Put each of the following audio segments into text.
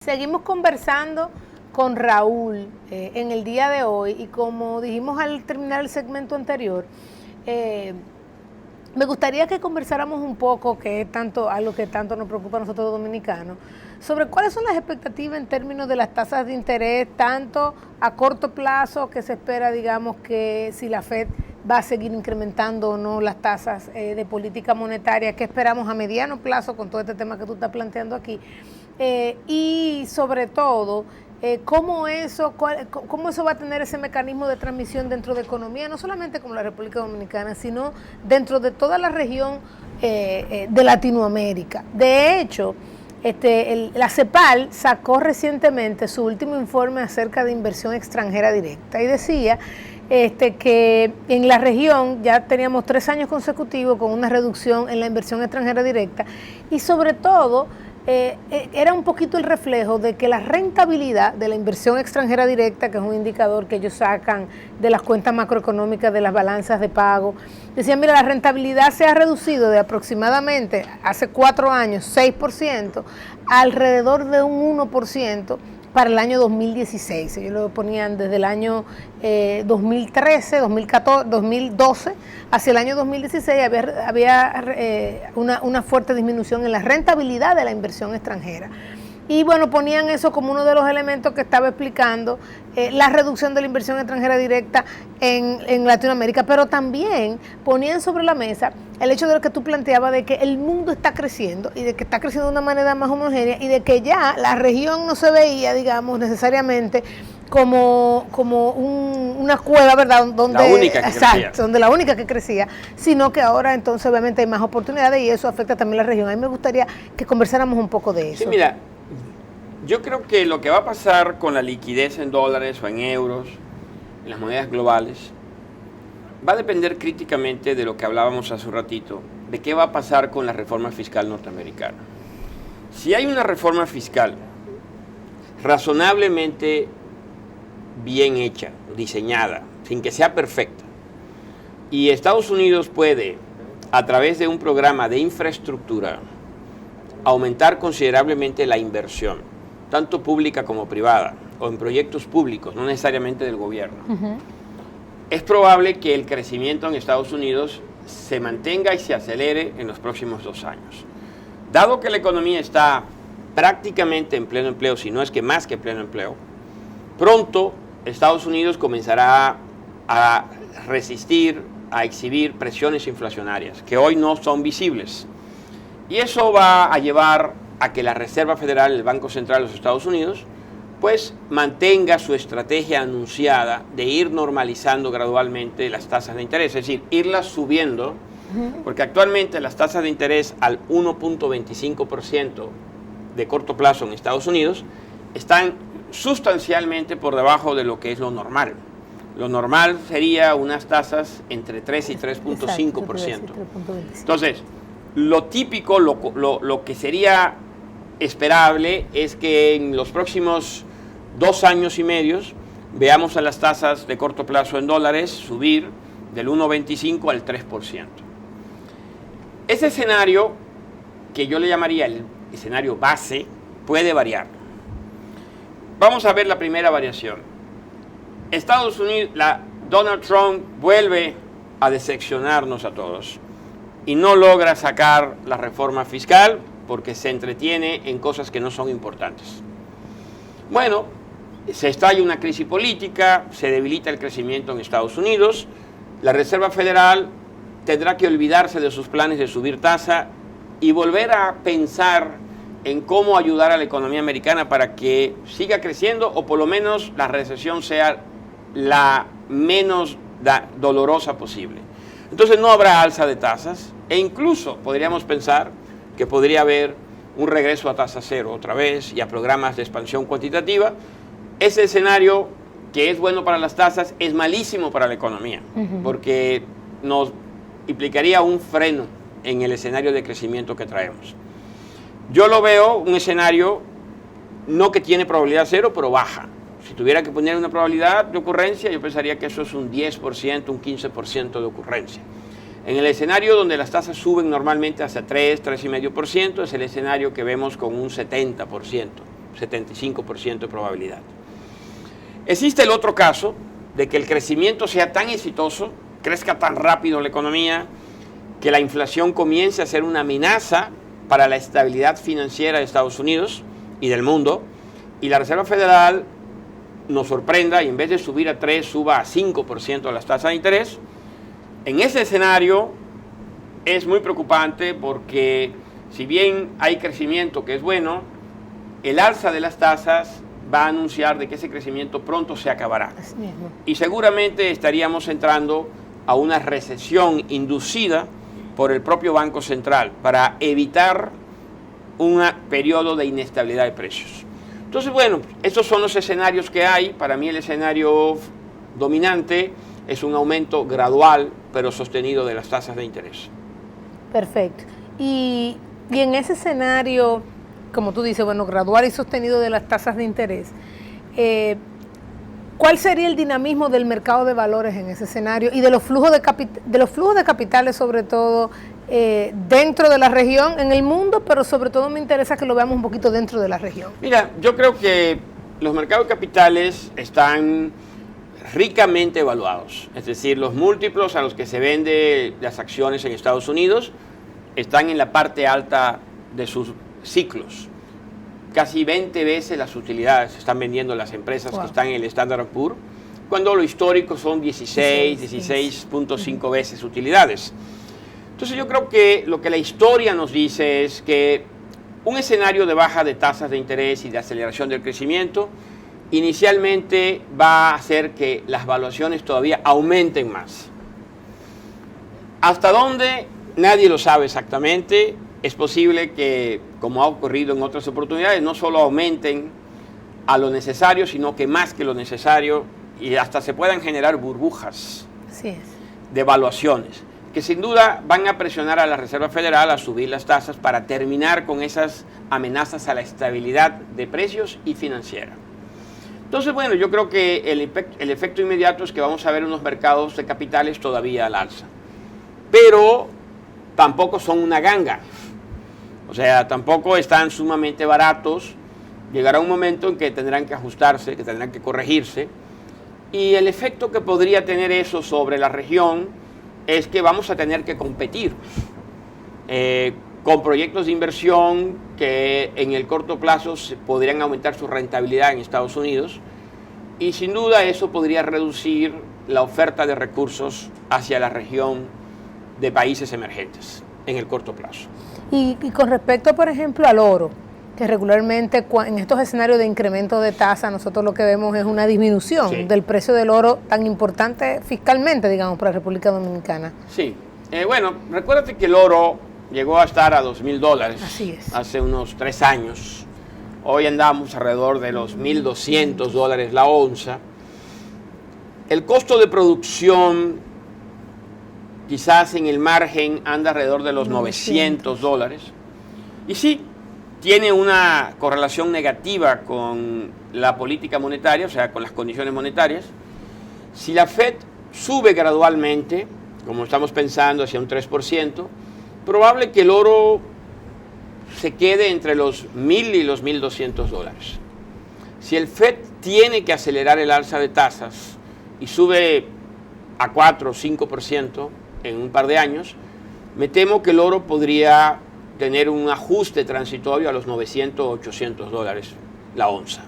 Seguimos conversando con Raúl en el día de hoy y como dijimos al terminar el segmento anterior, me gustaría que conversáramos un poco, que es algo que tanto nos preocupa a nosotros los dominicanos, sobre cuáles son las expectativas en términos de las tasas de interés, tanto a corto plazo, que se espera, digamos, que si la Fed va a seguir incrementando o no las tasas de política monetaria, qué esperamos a mediano plazo con todo este tema que tú estás planteando aquí, y sobre todo, cómo eso va a tener ese mecanismo de transmisión dentro de economía, no solamente como la República Dominicana, sino dentro de toda la región de Latinoamérica. De hecho, la CEPAL sacó recientemente su último informe acerca de inversión extranjera directa y decía que en la región ya teníamos 3 años consecutivos con una reducción en la inversión extranjera directa y sobre todo era un poquito el reflejo de que la rentabilidad de la inversión extranjera directa, que es un indicador que ellos sacan de las cuentas macroeconómicas de las balanzas de pago, decían, mira, la rentabilidad se ha reducido de aproximadamente hace 4 años, 6%, a alrededor de un 1% para el año 2016. Ellos lo ponían desde el año 2013, 2014, 2012, hacia el año 2016 había una fuerte disminución en la rentabilidad de la inversión extranjera. Y bueno, ponían eso como uno de los elementos que estaba explicando la reducción de la inversión extranjera directa en Latinoamérica, pero también ponían sobre la mesa el hecho de lo que tú planteabas de que el mundo está creciendo y de que está creciendo de una manera más homogénea y de que ya la región no se veía, digamos, necesariamente como una cueva, ¿verdad? Donde la única que crecía. Donde la única que crecía, sino que ahora entonces obviamente hay más oportunidades y eso afecta también a la región. A mí me gustaría que conversáramos un poco de eso. Sí, mira, yo creo que lo que va a pasar con la liquidez en dólares o en euros, en las monedas globales, va a depender críticamente de lo que hablábamos hace un ratito, de qué va a pasar con la reforma fiscal norteamericana. Si hay una reforma fiscal razonablemente bien hecha, diseñada, sin que sea perfecta, y Estados Unidos puede, a través de un programa de infraestructura, aumentar considerablemente la inversión, tanto pública como privada, o en proyectos públicos, no necesariamente del gobierno. Es probable que el crecimiento en Estados Unidos se mantenga y se acelere en los próximos 2 años. Dado que la economía está prácticamente en pleno empleo, si no es que más que pleno empleo, pronto Estados Unidos comenzará a resistir, a exhibir presiones inflacionarias, que hoy no son visibles. Y eso va a llevar a que la Reserva Federal, el Banco Central de los Estados Unidos, pues mantenga su estrategia anunciada de ir normalizando gradualmente las tasas de interés, es decir, irlas subiendo, porque actualmente las tasas de interés al 1.25% de corto plazo en Estados Unidos están sustancialmente por debajo de lo que es lo normal. Lo normal sería unas tasas entre 3 y 3.5%. Entonces, lo típico, lo que sería esperable es que en los próximos 2 años y medio veamos a las tasas de corto plazo en dólares subir del 1.25 al 3%. Ese escenario, que yo le llamaría el escenario base, puede variar. Vamos a ver la primera variación. Estados Unidos, Donald Trump vuelve a decepcionarnos a todos y no logra sacar la reforma fiscal porque se entretiene en cosas que no son importantes. Bueno, se estalla una crisis política, se debilita el crecimiento en Estados Unidos, la Reserva Federal tendrá que olvidarse de sus planes de subir tasa y volver a pensar en cómo ayudar a la economía americana para que siga creciendo o por lo menos la recesión sea la menos dolorosa posible. Entonces no habrá alza de tasas e incluso podríamos pensar que podría haber un regreso a tasa cero otra vez y a programas de expansión cuantitativa. Ese escenario que es bueno para las tasas es malísimo para la economía, porque nos implicaría un freno en el escenario de crecimiento que traemos. Yo lo veo un escenario no que tiene probabilidad cero, pero baja. Si tuviera que poner una probabilidad de ocurrencia, yo pensaría que eso es un 10%, un 15% de ocurrencia. En el escenario donde las tasas suben normalmente hasta 3, 3,5%, es el escenario que vemos con un 70%, 75% de probabilidad. Existe el otro caso de que el crecimiento sea tan exitoso, crezca tan rápido la economía, que la inflación comience a ser una amenaza para la estabilidad financiera de Estados Unidos y del mundo, y la Reserva Federal nos sorprenda y en vez de subir a 3, suba a 5% las tasas de interés. En ese escenario es muy preocupante porque si bien hay crecimiento que es bueno, el alza de las tasas va a anunciar de que ese crecimiento pronto se acabará. Y seguramente estaríamos entrando a una recesión inducida por el propio Banco Central para evitar un periodo de inestabilidad de precios. Entonces, bueno, estos son los escenarios que hay. Para mí el escenario dominante es un aumento gradual pero sostenido de las tasas de interés. Perfecto. Y en ese escenario, como tú dices, bueno, gradual y sostenido de las tasas de interés, ¿cuál sería el dinamismo del mercado de valores en ese escenario y de los flujos de capitales, sobre todo dentro de la región, en el mundo, pero sobre todo me interesa que lo veamos un poquito dentro de la región? Mira, yo creo que los mercados de capitales están ricamente evaluados, es decir, los múltiplos a los que se venden las acciones en Estados Unidos están en la parte alta de sus ciclos. Casi 20 veces las utilidades se están vendiendo las empresas que están en el Standard & Poor's, cuando lo histórico son 16.5 veces utilidades. Entonces yo creo que lo que la historia nos dice es que un escenario de baja de tasas de interés y de aceleración del crecimiento inicialmente va a hacer que las valuaciones todavía aumenten más. ¿Hasta dónde? Nadie lo sabe exactamente. Es posible que, como ha ocurrido en otras oportunidades, no solo aumenten a lo necesario, sino que más que lo necesario, y hasta se puedan generar burbujas de valuaciones, que sin duda van a presionar a la Reserva Federal a subir las tasas para terminar con esas amenazas a la estabilidad de precios y financiera. Entonces, bueno, yo creo que el efecto inmediato es que vamos a ver unos mercados de capitales todavía al alza, pero tampoco son una ganga. O sea, tampoco están sumamente baratos. Llegará un momento en que tendrán que ajustarse, que tendrán que corregirse. Y el efecto que podría tener eso sobre la región es que vamos a tener que competir con proyectos de inversión que en el corto plazo podrían aumentar su rentabilidad en Estados Unidos. Y sin duda eso podría reducir la oferta de recursos hacia la región de países emergentes en el corto plazo. Y con respecto, por ejemplo, al oro, que regularmente en estos escenarios de incremento de tasa, nosotros lo que vemos es una disminución del precio del oro tan importante fiscalmente, digamos, para la República Dominicana. Sí. Bueno, recuérdate que el oro llegó a estar a $2,000 hace unos 3 años. Hoy andamos alrededor de los $1,200 la onza. El costo de producción quizás en el margen anda alrededor de los $900. Y sí, tiene una correlación negativa con la política monetaria, o sea, con las condiciones monetarias. Si la Fed sube gradualmente, como estamos pensando, hacia un 3%, probable que el oro se quede entre los $1,000 y los $1,200. Si el Fed tiene que acelerar el alza de tasas y sube a 4 o 5%, en un par de años, me temo que el oro podría tener un ajuste transitorio a los $900 o $800 la onza.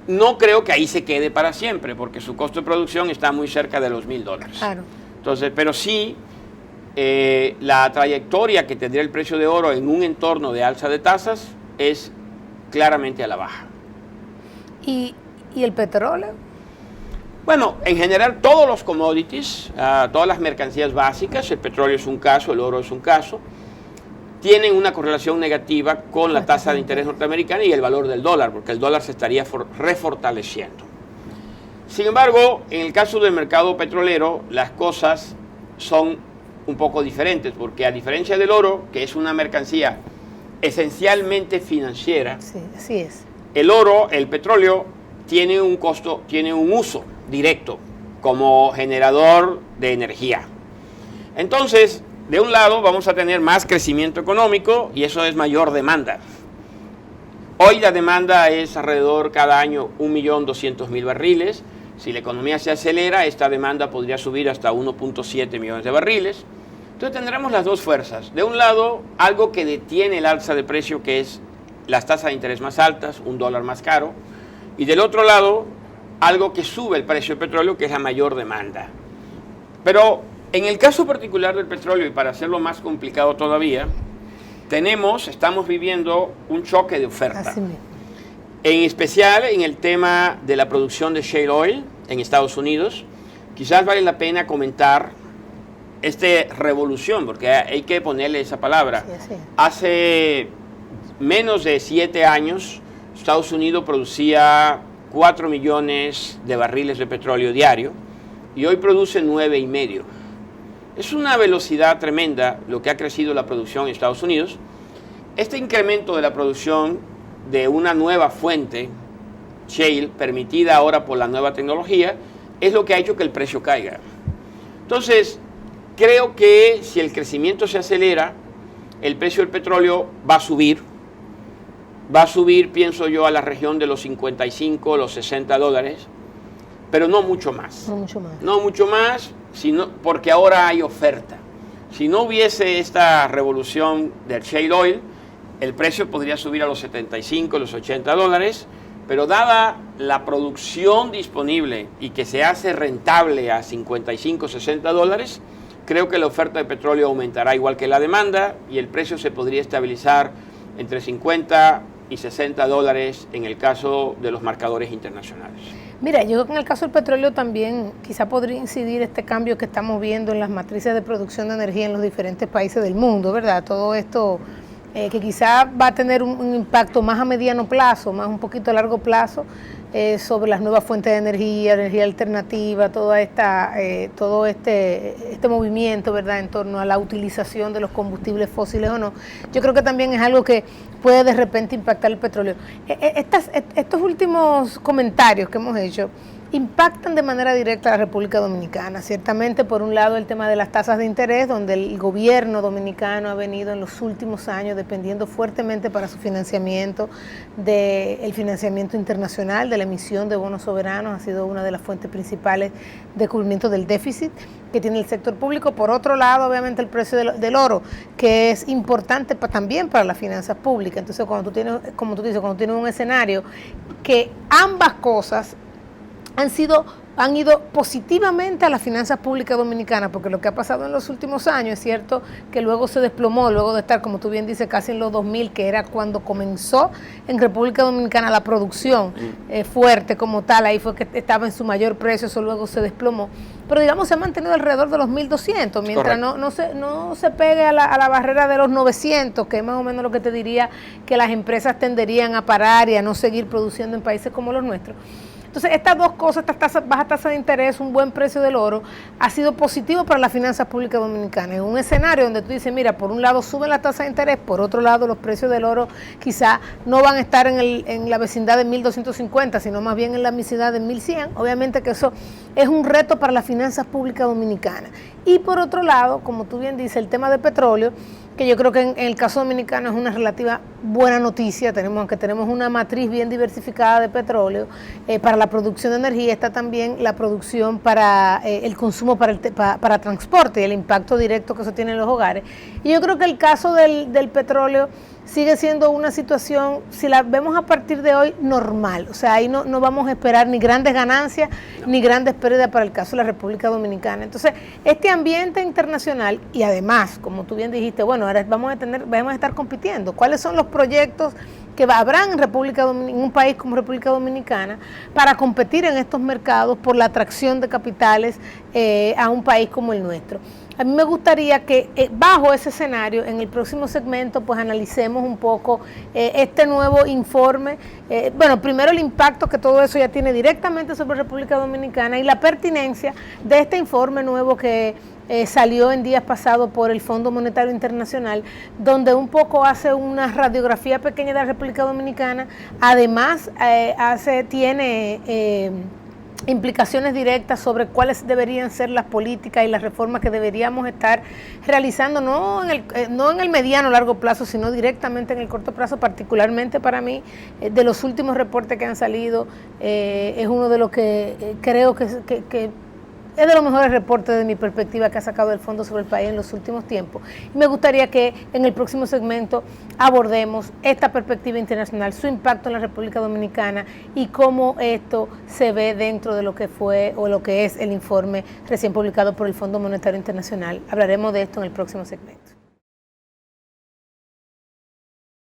No creo que ahí se quede para siempre, porque su costo de producción está muy cerca de los $1,000. Claro. Entonces, pero sí, la trayectoria que tendría el precio de oro en un entorno de alza de tasas es claramente a la baja. ¿Y el petróleo? Bueno, en general todos los commodities, todas las mercancías básicas, el petróleo es un caso, el oro es un caso, tienen una correlación negativa con la tasa de interés norteamericana y el valor del dólar, porque el dólar se estaría refortaleciendo. Sin embargo, en el caso del mercado petrolero, las cosas son un poco diferentes, porque a diferencia del oro, que es una mercancía esencialmente financiera, sí, así es. El oro, el petróleo, tiene un costo, tiene un uso directo como generador de energía. Entonces, de un lado vamos a tener más crecimiento económico y eso es mayor demanda. Hoy la demanda es alrededor cada año 1.200.000 barriles. Si la economía se acelera, esta demanda podría subir hasta 1.7 millones de barriles. Entonces tendremos las dos fuerzas. De un lado, algo que detiene el alza de precio, que es las tasas de interés más altas, $1 más caro. Y del otro lado, algo que sube el precio del petróleo, que es la mayor demanda. Pero en el caso particular del petróleo, y para hacerlo más complicado todavía, estamos viviendo un choque de oferta. Así mismo. En especial en el tema de la producción de shale oil en Estados Unidos. Quizás vale la pena comentar esta revolución, porque hay que ponerle esa palabra. Sí. Hace menos de 7 años, Estados Unidos producía 4 millones de barriles de petróleo diario y hoy produce 9,5. Es una velocidad tremenda lo que ha crecido la producción en Estados Unidos. Este incremento de la producción de una nueva fuente, shale, permitida ahora por la nueva tecnología, es lo que ha hecho que el precio caiga. Entonces, creo que si el crecimiento se acelera, el precio del petróleo va a subir. Va a subir, pienso yo, a la región de los 55, los $60, pero no mucho más. No mucho más. No mucho más, porque ahora hay oferta. Si no hubiese esta revolución del shale oil, el precio podría subir a los 75, los $80, pero dada la producción disponible y que se hace rentable a 55, $60, creo que la oferta de petróleo aumentará igual que la demanda y el precio se podría estabilizar entre 50 y $60 en el caso de los marcadores internacionales. Mira, yo creo que en el caso del petróleo también quizá podría incidir este cambio que estamos viendo en las matrices de producción de energía en los diferentes países del mundo, ¿verdad? Todo esto que quizá va a tener un impacto más a mediano plazo, más un poquito a largo plazo, sobre las nuevas fuentes de energía alternativa, todo este movimiento, ¿verdad?, en torno a la utilización de los combustibles fósiles o no. Yo creo que también es algo que puede de repente impactar el petróleo. Estos últimos comentarios que hemos hecho impactan de manera directa a la República Dominicana. Ciertamente, por un lado, el tema de las tasas de interés, donde el gobierno dominicano ha venido en los últimos años dependiendo fuertemente para su financiamiento del financiamiento internacional, de la emisión de bonos soberanos, ha sido una de las fuentes principales de cubrimiento del déficit que tiene el sector público. Por otro lado, obviamente, el precio del oro, que es importante también para las finanzas públicas. Entonces, cuando tú tienes, como tú dices, cuando tienes un escenario que ambas cosas han ido positivamente a las finanzas públicas dominicanas, porque lo que ha pasado en los últimos años es cierto que luego se desplomó, luego de estar, como tú bien dices, casi en los 2000, que era cuando comenzó en República Dominicana la producción fuerte como tal, ahí fue que estaba en su mayor precio, eso luego se desplomó, pero digamos se ha mantenido alrededor de los 1.200, mientras no se pegue a la barrera de los 900, que es más o menos lo que te diría que las empresas tenderían a parar y a no seguir produciendo en países como los nuestros. Entonces, estas dos cosas, baja tasa de interés, un buen precio del oro, ha sido positivo para las finanzas públicas dominicanas. En un escenario donde tú dices, mira, por un lado suben la tasa de interés, por otro lado los precios del oro quizá no van a estar en la vecindad de 1.250, sino más bien en la vecindad de 1.100. Obviamente que eso es un reto para las finanzas públicas dominicanas. Y por otro lado, como tú bien dices, el tema del petróleo, que yo creo que en el caso dominicano es una relativa buena noticia, aunque tenemos una matriz bien diversificada de petróleo, para la producción de energía está también la producción para el consumo para transporte y el impacto directo que eso tiene en los hogares. Y yo creo que el caso del petróleo sigue siendo una situación, si la vemos a partir de hoy, normal. O sea, ahí no vamos a esperar ni grandes ganancias ni grandes pérdidas para el caso de la República Dominicana. Entonces, este ambiente internacional y además, como tú bien dijiste, bueno, ahora vamos a estar compitiendo. ¿Cuáles son los proyectos que habrán en un país como República Dominicana para competir en estos mercados por la atracción de capitales a un país como el nuestro? A mí me gustaría que bajo ese escenario, en el próximo segmento, pues analicemos un poco este nuevo informe. Bueno, primero el impacto que todo eso ya tiene directamente sobre República Dominicana y la pertinencia de este informe nuevo que salió en días pasados por el Fondo Monetario Internacional, donde un poco hace una radiografía pequeña de la República Dominicana. Además, tiene implicaciones directas sobre cuáles deberían ser las políticas y las reformas que deberíamos estar realizando, no en el mediano o largo plazo, sino directamente en el corto plazo. Particularmente para mí, de los últimos reportes que han salido, es uno de los que creo que es de los mejores reportes de mi perspectiva que ha sacado el Fondo sobre el país en los últimos tiempos. Y me gustaría que en el próximo segmento abordemos esta perspectiva internacional, su impacto en la República Dominicana y cómo esto se ve dentro de lo que fue o lo que es el informe recién publicado por el Fondo Monetario Internacional. Hablaremos de esto en el próximo segmento.